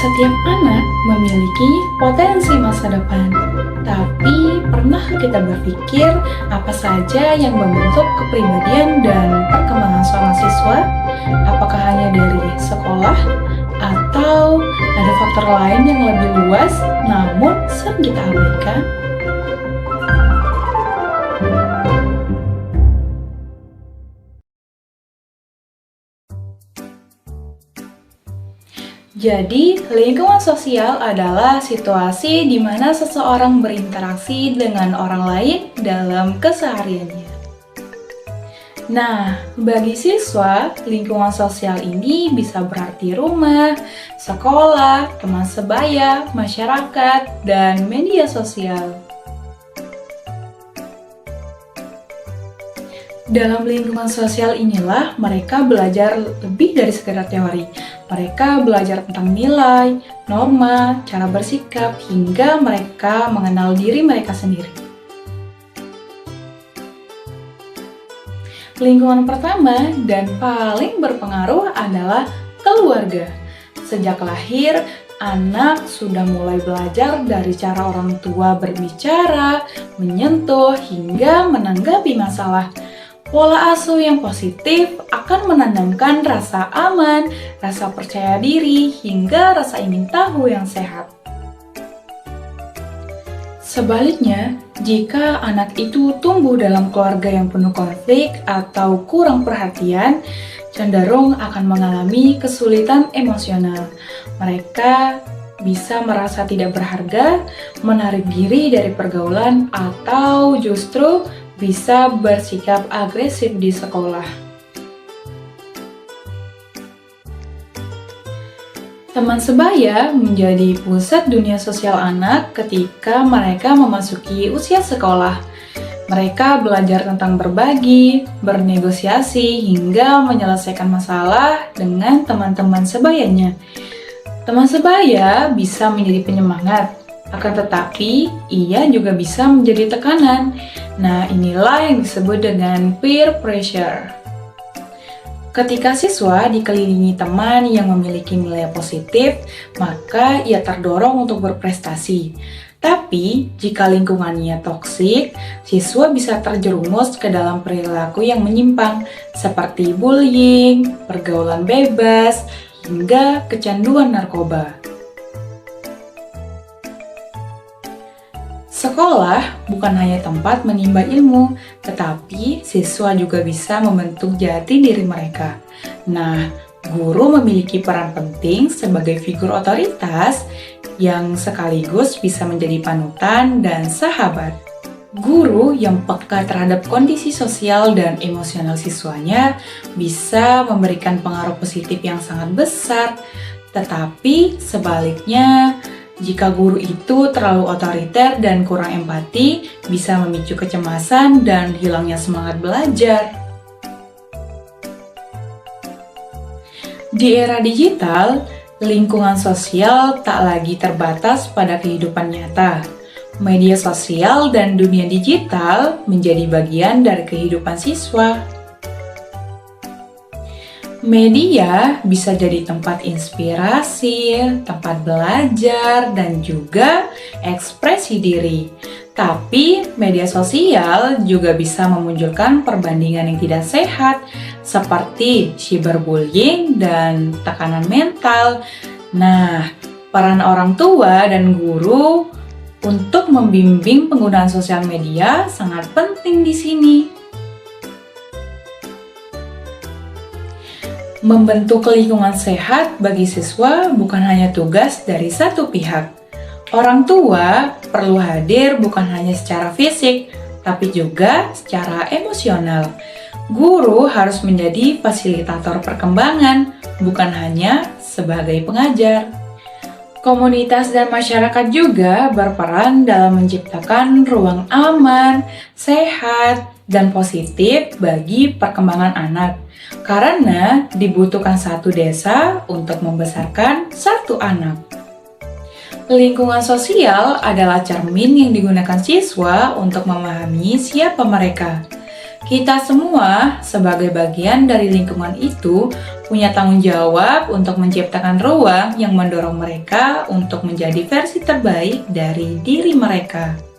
Setiap anak memiliki potensi masa depan, tapi pernah kita berpikir apa saja yang membentuk kepribadian dan perkembangan seorang siswa? Apakah hanya dari sekolah atau ada faktor lain yang lebih luas namun sering kita abaikan? Jadi, lingkungan sosial adalah situasi di mana seseorang berinteraksi dengan orang lain dalam kesehariannya. Nah, bagi siswa, lingkungan sosial ini bisa berarti rumah, sekolah, teman sebaya, masyarakat, dan media sosial. Dalam lingkungan sosial inilah mereka belajar lebih dari sekedar teori. Mereka belajar tentang nilai, norma, cara bersikap, hingga mereka mengenal diri mereka sendiri. Lingkungan pertama dan paling berpengaruh adalah keluarga. Sejak lahir, anak sudah mulai belajar dari cara orang tua berbicara, menyentuh, hingga menanggapi masalah. Pola asuh yang positif akan menanamkan rasa aman, rasa percaya diri, hingga rasa ingin tahu yang sehat. Sebaliknya, jika anak itu tumbuh dalam keluarga yang penuh konflik atau kurang perhatian, cenderung akan mengalami kesulitan emosional. Mereka bisa merasa tidak berharga, menarik diri dari pergaulan, atau justru bisa bersikap agresif di sekolah. Teman sebaya menjadi pusat dunia sosial anak ketika mereka memasuki usia sekolah. Mereka belajar tentang berbagi, bernegosiasi, hingga menyelesaikan masalah dengan teman-teman sebayanya. Teman sebaya bisa menjadi penyemangat, akan tetapi ia juga bisa menjadi tekanan. Nah, inilah yang disebut dengan peer pressure. Ketika siswa dikelilingi teman yang memiliki nilai positif, maka ia terdorong untuk berprestasi. Tapi, jika lingkungannya toksik, siswa bisa terjerumus ke dalam perilaku yang menyimpang, seperti bullying, pergaulan bebas, hingga kecanduan narkoba. Sekolah bukan hanya tempat menimba ilmu, tetapi siswa juga bisa membentuk jati diri mereka. Nah, guru memiliki peran penting sebagai figur otoritas yang sekaligus bisa menjadi panutan dan sahabat. Guru yang peka terhadap kondisi sosial dan emosional siswanya bisa memberikan pengaruh positif yang sangat besar, tetapi sebaliknya, jika guru itu terlalu otoriter dan kurang empati, bisa memicu kecemasan dan hilangnya semangat belajar. Di era digital, lingkungan sosial tak lagi terbatas pada kehidupan nyata. Media sosial dan dunia digital menjadi bagian dari kehidupan siswa. Media bisa jadi tempat inspirasi, tempat belajar, dan juga ekspresi diri. Tapi, media sosial juga bisa memunculkan perbandingan yang tidak sehat, seperti cyberbullying dan tekanan mental. Nah, peran orang tua dan guru untuk membimbing penggunaan sosial media sangat penting di sini. Membentuk lingkungan sehat bagi siswa bukan hanya tugas dari satu pihak. Orang tua perlu hadir bukan hanya secara fisik, tapi juga secara emosional. Guru harus menjadi fasilitator perkembangan, bukan hanya sebagai pengajar. Komunitas dan masyarakat juga berperan dalam menciptakan ruang aman, sehat, dan positif bagi perkembangan anak. Karena dibutuhkan satu desa untuk membesarkan satu anak. Lingkungan sosial adalah cermin yang digunakan siswa untuk memahami siapa mereka. Kita semua sebagai bagian dari lingkungan itu punya tanggung jawab untuk menciptakan ruang yang mendorong mereka untuk menjadi versi terbaik dari diri mereka.